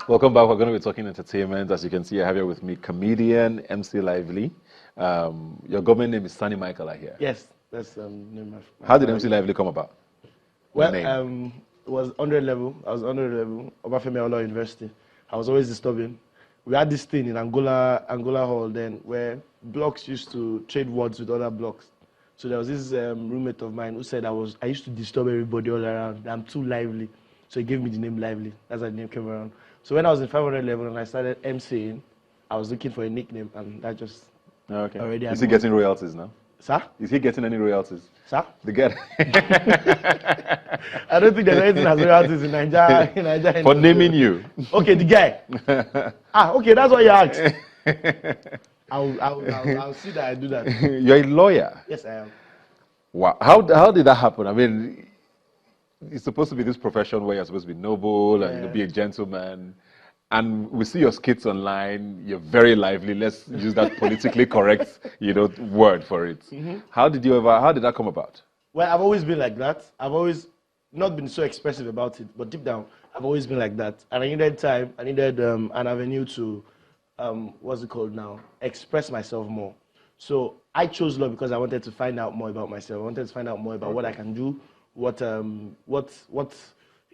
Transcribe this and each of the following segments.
Welcome back. We're going to be talking entertainment. As you can see, I have here with me comedian MC Lively. Your government name is Sunny Michael, I hear. Yes, that's the name of my How did MC Lively come about? Well, it was 100 level. I was 100 level, Obafemi Awolowo University. I was always disturbing. We had this thing in Angola Hall then, where blocks used to trade words with other blocks. So there was this roommate of mine who said I used to disturb everybody all around. I'm too lively. So he gave me the name Lively. That's how the name came around. So when I was in 500 level and I started MCing, I was looking for a nickname, and that just already. Is he getting royalties now? Sir? Is he getting any royalties? Sir? The guy. I don't think there's anything as royalties in Nigeria. For naming you. Okay, the guy. Okay, that's what you asked. I'll see that I do that. You're a lawyer. Yes, I am. Wow. How did that happen? I mean, it's supposed to be this profession where you're supposed to be noble and be a gentleman. And we see your skits online. You're very lively. Let's use that politically correct, word for it. Mm-hmm. How did that come about? Well, I've always been like that. I've always not been so expressive about it, but deep down, I've always been like that. And I needed time. I needed an avenue to, what's it called now? Express myself more. So I chose law because I wanted to find out more about myself. I wanted to find out more about what I can do, what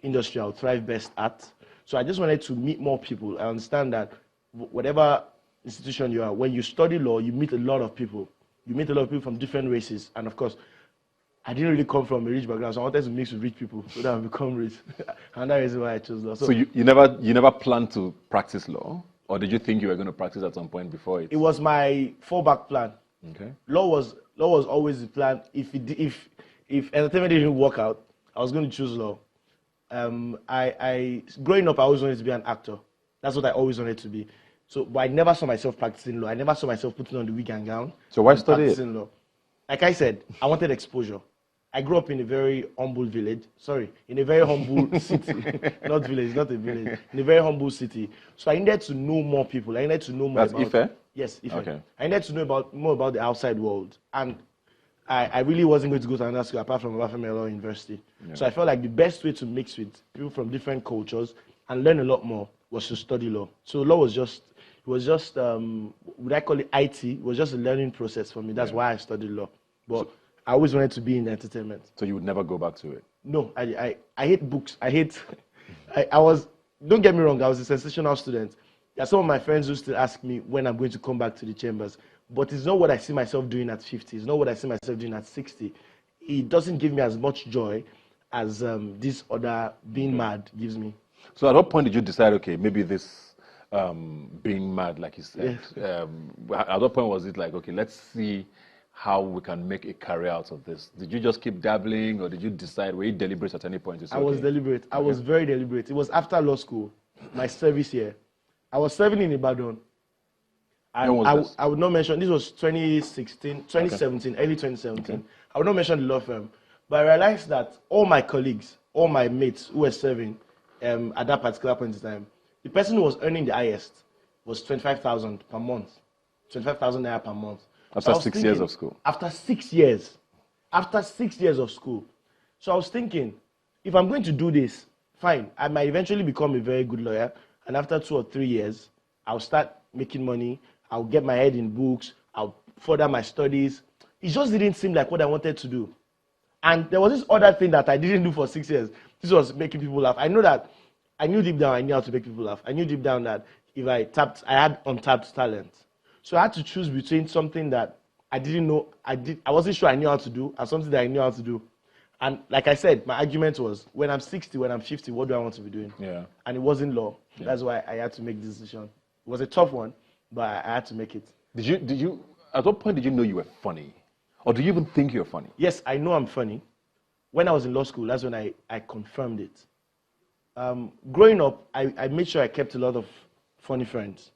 industry I'll thrive best at. So I just wanted to meet more people. I understand that whatever institution you are, when you study law, you meet a lot of people. You meet a lot of people from different races. And of course, I didn't really come from a rich background, so I wanted to mix with rich people so that I become rich. And that is why I chose law. So you never planned to practice law? Or did you think you were going to practice at some point before it? It was my fallback plan. Okay. Law was always the plan. If entertainment didn't work out, I was going to choose law. Growing up, I always wanted to be an actor. That's what I always wanted to be. So, but I never saw myself practicing law. I never saw myself putting on the wig and gown. So why study it? Law. Like I said, I wanted exposure. I grew up in a very humble village. In a very humble city. Not village, not a village. In a very humble city. So I needed to know more people. I needed to know more about... That's Ife? Yes, Ife. Okay. I needed to know more about the outside world. And I really wasn't going to go to another school apart from Obafemi Awolowo University. Yeah. So I felt like the best way to mix with people from different cultures and learn a lot more was to study law. So law was just, would I call it IT? It was just a learning process for me. That's why I studied law. But I always wanted to be in entertainment. So you would never go back to it? No, I hate books. Don't get me wrong, I was a sensational student. There are some of my friends who still ask me when I'm going to come back to the chambers. But it's not what I see myself doing at 50. It's not what I see myself doing at 60. It doesn't give me as much joy as this other being mad gives me. So at what point did you decide, okay, maybe this being mad, like you said, at what point was it like, okay, let's see how we can make a career out of this? Did you just keep dabbling, or did you decide, were you deliberate at any point? I was deliberate. I was very deliberate. It was after law school, my service year. I was serving in Ibadan. I would not mention, this was 2017, early 2017. Okay. I would not mention the law firm. But I realized that all my colleagues, all my mates who were serving at that particular point in time, the person who was earning the highest was 25,000 per month. 25,000 naira per month. After 6 years of school? After 6 years. After 6 years of school. So I was thinking, if I'm going to do this, fine. I might eventually become a very good lawyer. And after 2 or 3 years, I'll start making money. I'll get my head in books. I'll further my studies. It just didn't seem like what I wanted to do. And there was this other thing that I didn't do for 6 years. This was making people laugh. I knew deep down I knew how to make people laugh. I knew deep down that if I had untapped talent. So I had to choose between something that I didn't know, I wasn't sure I knew how to do, and something that I knew how to do. And like I said, my argument was, when I'm 60, when I'm 50, what do I want to be doing? Yeah. And it wasn't law. Yeah. That's why I had to make this decision. It was a tough one, but I had to make it. Did you, at what point did you know you were funny? Or do you even think you're funny? Yes, I know I'm funny. When I was in law school, that's when I confirmed it. Growing up, I made sure I kept a lot of funny friends.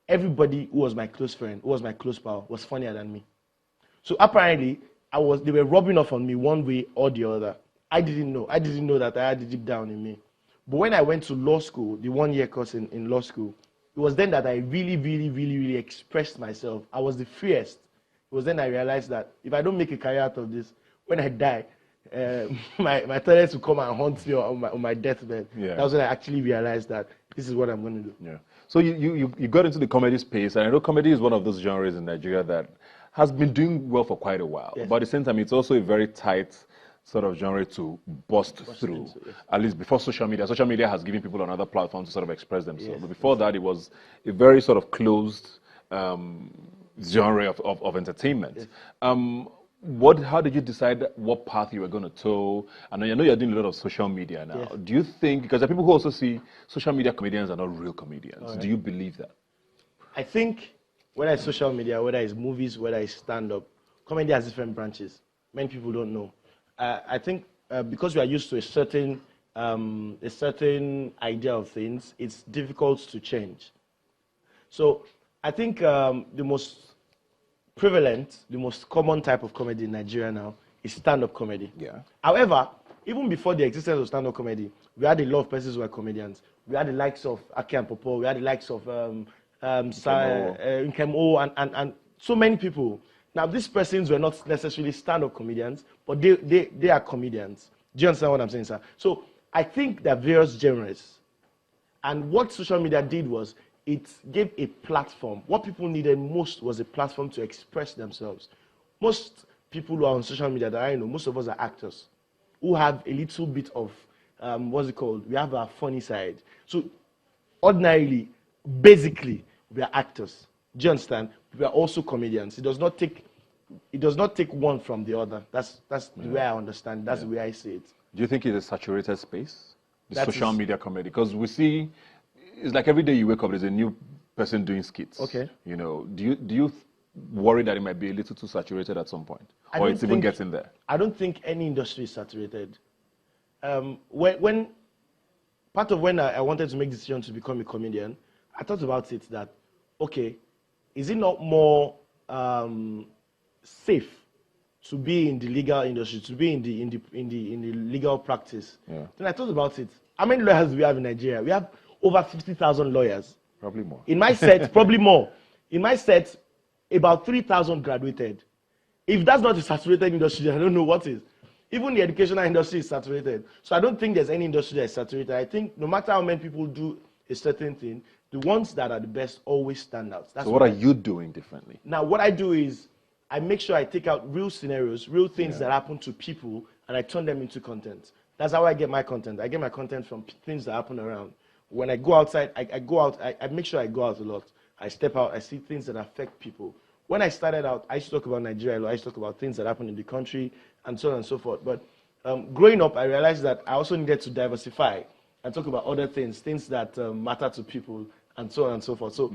Everybody who was my close friend, who was my close pal, was funnier than me. So apparently, they were rubbing off on me one way or the other. I didn't know that I had it deep down in me. But when I went to law school, the 1-year course in law school, it was then that I really expressed myself. I was the freest. It was then I realized that if I don't make a career out of this, when I die, my tenants will come and haunt me on my deathbed. Yeah. That was when I actually realized that this is what I'm going to do. Yeah. So you got into the comedy space, and I know comedy is one of those genres in Nigeria that has been doing well for quite a while. Yes. But at the same time, it's also a very tight sort of genre to bust through. Into, yes. At least before social media. Social media has given people another platform to sort of express themselves. Yes. But before that, it was a very sort of closed genre of entertainment. Yes. How did you decide what path you were going to toe? And I know you're doing a lot of social media now. Yes. Do you think, because there are people who also see social media comedians are not real comedians. Right. Do you believe that? I think whether it's social media, whether it's movies, whether it's stand-up, comedy has different branches. Many people don't know. I think because we are used to a certain idea of things, it's difficult to change. So I think the most prevalent, the most common type of comedy in Nigeria now is stand-up comedy. Yeah. However, even before the existence of stand-up comedy, we had a lot of persons who were comedians. We had the likes of Aki and Popo, we had the likes of Nkemo, and so many people. Now, these persons were not necessarily stand-up comedians, but they are comedians. Do you understand what I'm saying, sir? So I think there are various genres. And what social media did was it gave a platform. What people needed most was a platform to express themselves. Most people who are on social media that I know, most of us are actors who have a little bit of, what's it called? We have our funny side. So ordinarily, basically, we are actors. Do you understand? We are also comedians. It does not take one from the other. That's the way I understand. That's the way I see it. Do you think it's a saturated space, the That social is- media comedy? Because we see, it's like every day you wake up, there's a new person doing skits. Okay. You know, do you worry that it might be a little too saturated at some point, I or don't it's even think- getting there? I don't think any industry is saturated. When part of when I wanted to make the decision to become a comedian, I thought about it that, okay, is it not more safe to be in the legal industry, to be in the legal practice? Yeah. Then I thought about it. How many lawyers do we have in Nigeria? We have over 50,000 lawyers. Probably more. In my set, probably more. In my set, about 3,000 graduated. If that's not a saturated industry, I don't know what is. Even the educational industry is saturated. So I don't think there's any industry that is saturated. I think no matter how many people do a certain thing, the ones that are the best always stand out. That's So what are you doing differently? Now, what I do is I make sure I take out real scenarios, real things that happen to people, and I turn them into content. That's how I get my content. I get my content from things that happen around. When I go outside, I go out, I make sure I go out a lot. I step out, I see things that affect people. When I started out, I used to talk about Nigeria a lot. I used to talk about things that happen in the country and so on and so forth. But growing up, I realized that I also needed to diversify and talk about other things that matter to people and so on and so forth. So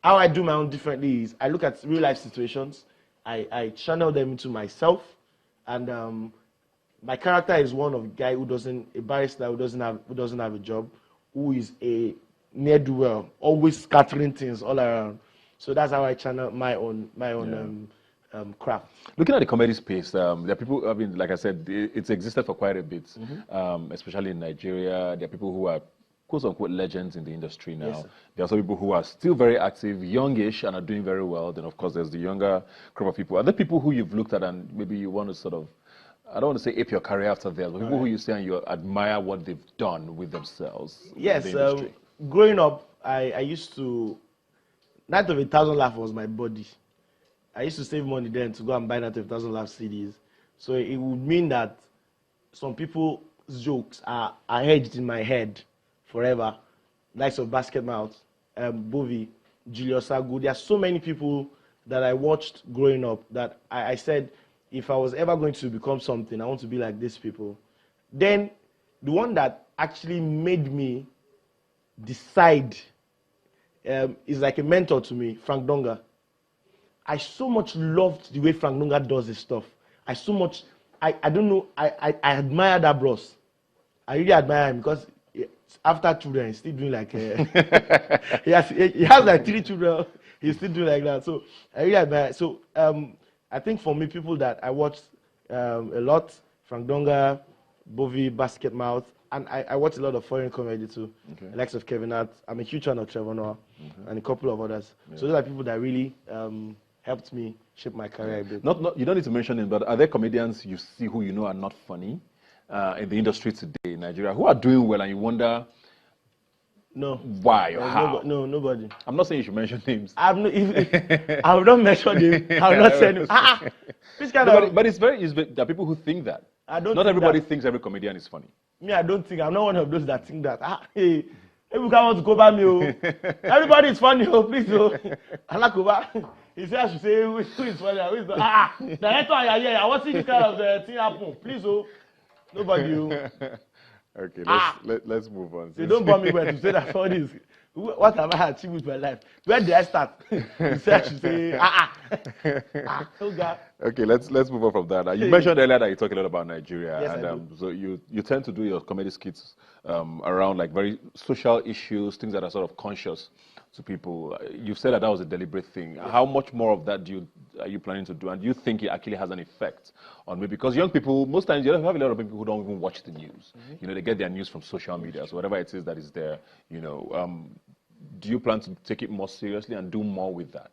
how I do my own differently is I look at real life situations, I channel them into myself, and my character is one of a guy a barrister who doesn't have a job, who is a ne'er-do-well, always scattering things all around. So that's how I channel my own craft. Looking at the comedy space, there are people, I mean, like I said, it's existed for quite a bit, especially in Nigeria. There are people who are quote-unquote legends in the industry now. Yes, there are some people who are still very active, youngish, and are doing very well. Then, of course, there's the younger group of people. Are there people who you've looked at and maybe you want to sort of, I don't want to say ape your career after theirs, but people who you say and you admire what they've done with themselves Yes, in the industry? growing up, I used to, Night of 1,000 Laugh was my body. I used to save money then to go and buy Night of 1,000 Laugh CDs. So it would mean that some people's jokes are hedged in my head forever. Likes of Basket Mouth, Bovi, Julius Agu. There are so many people that I watched growing up that I said, if I was ever going to become something, I want to be like these people. Then the one that actually made me decide is like a mentor to me, Frank Donga. I so much loved the way Frank Donga does his stuff. I don't know, I admire that bros. I really admire him because after children, he's still doing like, he has like 3 children, he's still doing like that. So I really admire. So I think for me, people that I watched a lot, Frank Donga, Bovi, Basket Mouth, and I watch a lot of foreign comedy too. The likes of Kevin Hart. I'm a huge fan of Trevor Noah and a couple of others. So those are people that really helped me shape my career a bit. Not, you don't need to mention it, but are there comedians you see who you know are not funny in the industry today in Nigeria who are doing well and you wonder No. why or how? No, nobody. I'm not saying you should mention names. I will not mention him. I will not say him. Which kind of... But there are people who think that. Not everybody thinks every comedian is funny. Me, I don't think. I'm not one of those that think that. Hey, everybody want to cover me. Oh. Everybody is funny. Oh, please. Oh. I like cover. He said I should say who is funny. Who is not. Director, I want to see this kind of thing happen. Please, oh. Nobody. Oh. Okay, let's move on. They don't bomb me well to say that all this. What have I achieved with my life? Where did I start? You said I should say, oh God. Okay, let's move on from that. You mentioned earlier that you talk a lot about Nigeria, yes, and so you tend to do your comedy skits around like very social issues, things that are sort of conscious to people. You've said that was a deliberate thing. Yes. How much more of that are you planning to do, and do you think it actually has an effect on me? Because young people, most times you have a lot of people who don't even watch the news. You know, they get their news from social media, so whatever it is that is there, you know. Do you plan to take it more seriously and do more with that?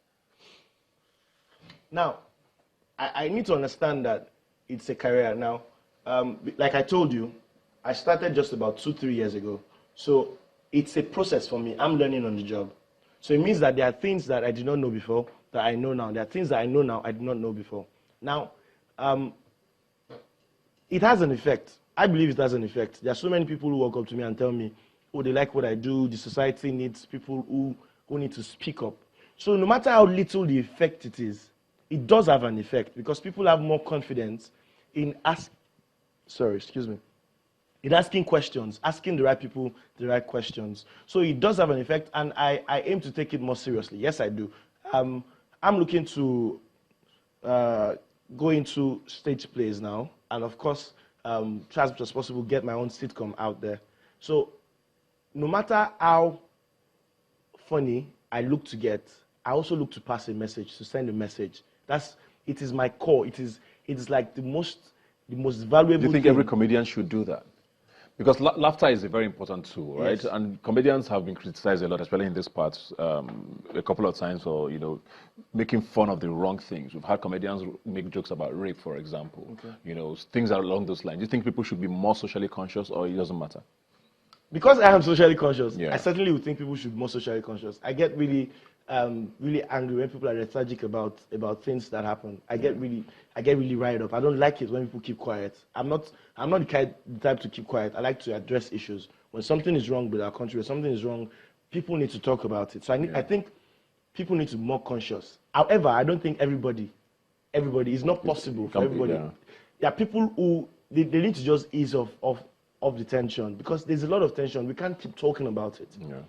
Now, I need to understand that it's a career. Now, like I told you, I started just about 2-3 years ago. So it's a process for me. I'm learning on the job. So it means that there are things that I did not know before that I know now. There are things that I know now I did not know before. Now, it has an effect. I believe it has an effect. There are so many people who walk up to me and tell me, oh, they like what I do. The society needs people who need to speak up. So no matter how little the effect it is, it does have an effect because people have more confidence in in asking questions, asking the right people the right questions. So it does have an effect, and I aim to take it more seriously. Yes, I do. I'm looking to go into stage plays now, and of course, try as much as possible get my own sitcom out there. So no matter how funny I look to get, I also look to pass a message, to send a message. It is my core. It is like the most valuable. Do you think every comedian should do that? Because laughter is a very important tool, right? Yes. And comedians have been criticized a lot, especially in this part, a couple of times for, you know, making fun of the wrong things. We've had comedians make jokes about rape, for example. Okay. You know, things are along those lines. Do you think people should be more socially conscious, or it doesn't matter? Because I am socially conscious, yeah. I certainly would think people should be more socially conscious. I get really angry when people are lethargic about things that happen. I get really riled up. I don't like it when people keep quiet. I'm not the type to keep quiet. I like to address issues. When something is wrong with our country, when something is wrong, people need to talk about it. So I think people need to be more conscious. However, I don't think everybody is not possible for everybody. Yeah. There are people who they need to just ease off the tension, because there's a lot of tension. We can't keep talking about it. Yeah.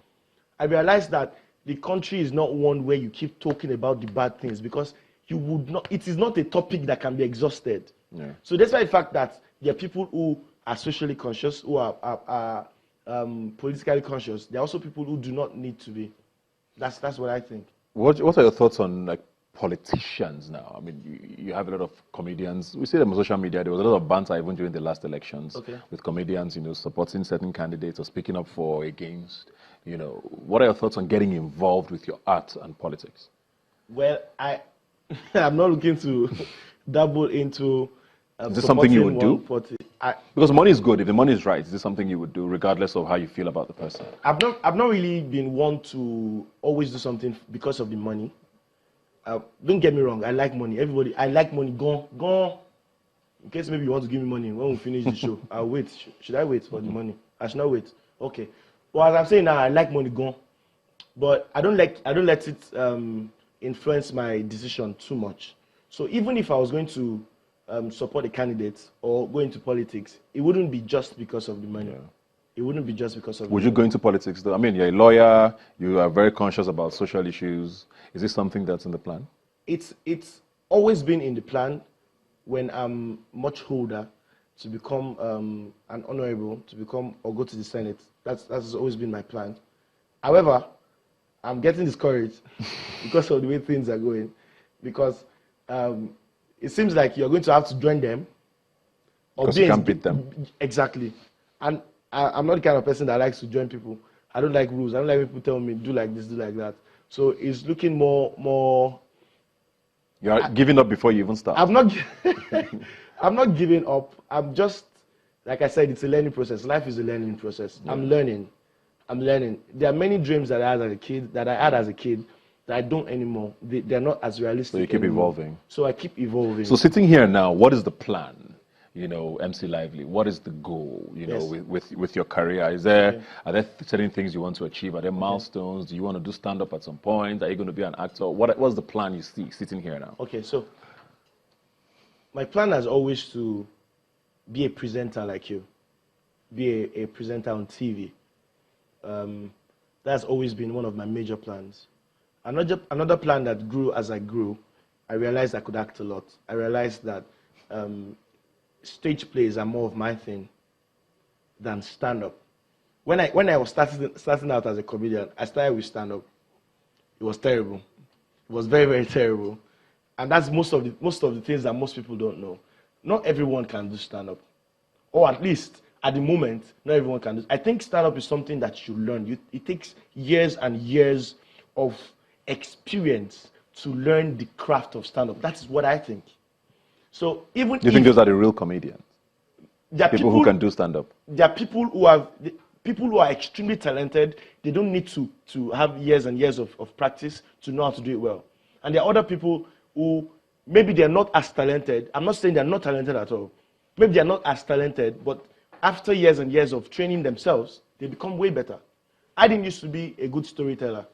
I realize that the country is not one where you keep talking about the bad things, because it is not a topic that can be exhausted. Yeah. So despite the fact that there are people who are socially conscious, who are politically conscious, there are also people who do not need to be. That's what I think. What are your thoughts on like politicians now? I mean, you have a lot of comedians. We see them on social media. There was a lot of banter even during the last elections with comedians, you know, supporting certain candidates or speaking up for or against. You know, what are your thoughts on getting involved with your art and politics? Well, I'm not looking to dabble into. Is this something you would do? Because money is good. If the money is right, is this something you would do, regardless of how you feel about the person? I've not really been one to always do something because of the money. Don't get me wrong. I like money. I like money. Gone. In case maybe you want to give me money when we finish the show, I'll wait. Should I wait for the money? I should not wait. Okay. Well, as I'm saying now, I like money gone, but I don't let it influence my decision too much. So even if I was going to support a candidate or go into politics, it wouldn't be just because of the money. Yeah. It wouldn't be just because of. Would you go into politics though? I mean, you're a lawyer. You are very conscious about social issues. Is this something that's in the plan? It's always been in the plan. When I'm much older, to become an honorable, or go to the Senate. That's always been my plan. However, I'm getting discouraged because of the way things are going. Because it seems like you're going to have to join them. Because you can't beat them. Exactly. And I'm not the kind of person that likes to join people. I don't like rules. I don't like people telling me, do like this, do like that. So it's looking more You are giving up before you even start. I'm not. I'm not giving up. I'm just, like I said, it's a learning process. Life is a learning process. Yeah. I'm learning. There are many dreams that I had as a kid that I don't anymore. They're not as realistic. So you keep anymore. evolving. So I keep evolving. So sitting here now, what is the plan? MC Lively, what is the goal, yes. with your career? Are there certain things you want to achieve? Are there milestones? Do you want to do stand-up at some point? Are you going to be an actor? What's the plan you see sitting here now? Okay, so my plan is always to be a presenter like you, be a presenter on TV. That's always been one of my major plans. Another plan that grew as I grew, I realized I could act a lot. I realized that stage plays are more of my thing than stand-up. When I was starting out as a comedian, I started with stand-up. It was terrible. It was very, very terrible. And that's most of the things that most people don't know. Not everyone can do stand-up. Or at least, at the moment, not everyone can do it. I think stand-up is something that you learn. It takes years and years of experience to learn the craft of stand-up. That is what I think. So even you think those are the real comedians? People who can do stand-up. There are people who are extremely talented. They don't need to have years and years of practice to know how to do it well. And there are other people who maybe they're not as talented. I'm not saying they're not talented at all. Maybe they're not as talented, but after years and years of training themselves, they become way better. I didn't used to be a good storyteller,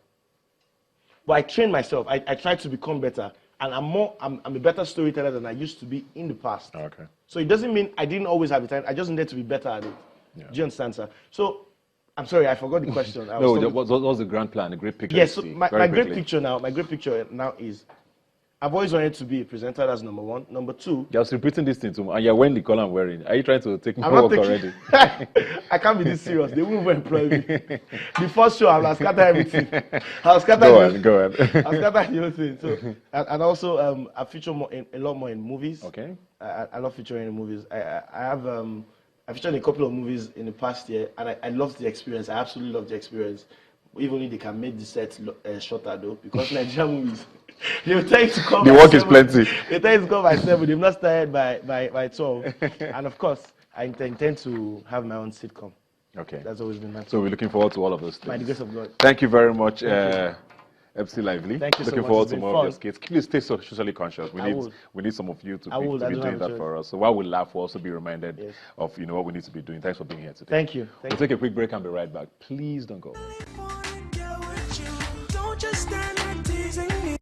but I trained myself. I tried to become better. And I'm a better storyteller than I used to be in the past. Okay. So it doesn't mean I didn't always have the time. I just needed to be better at it. Yeah. Do you understand, sir? So I'm sorry, I forgot the question. What was the grand plan, the great picture? Yes, so my great picture now is I've always wanted to be a presenter. That's number one. Number two, you're repeating this thing to me, and you're wearing the color I'm wearing. Are you trying to take me work already? I can't be this serious. They won't employ me. The first show, I'll scatter everything. I'll scatter. Go on. I'll scatter the whole thing. So, and also, I feature a lot more in movies. Okay. I love featuring in movies. I featured in a couple of movies in the past year, and I loved the experience. I absolutely loved the experience. Even if they can make the set shorter though, because Nigerian movies, they will tell you to come. The work is plenty. They tell you to come by 7. They've not started by 12. And of course, I intend to have my own sitcom. Okay. That's always been my. So we're looking forward to all of those things. By the grace of God. Thank you very much, MC Lively. Thank you so much. Looking forward to more of your skits. Please stay socially conscious. We need some of you to be doing that for us. So while we laugh, we'll also be reminded of what we need to be doing. Thanks for being here today. Thank you. We'll take a quick break and be right back. Please don't go.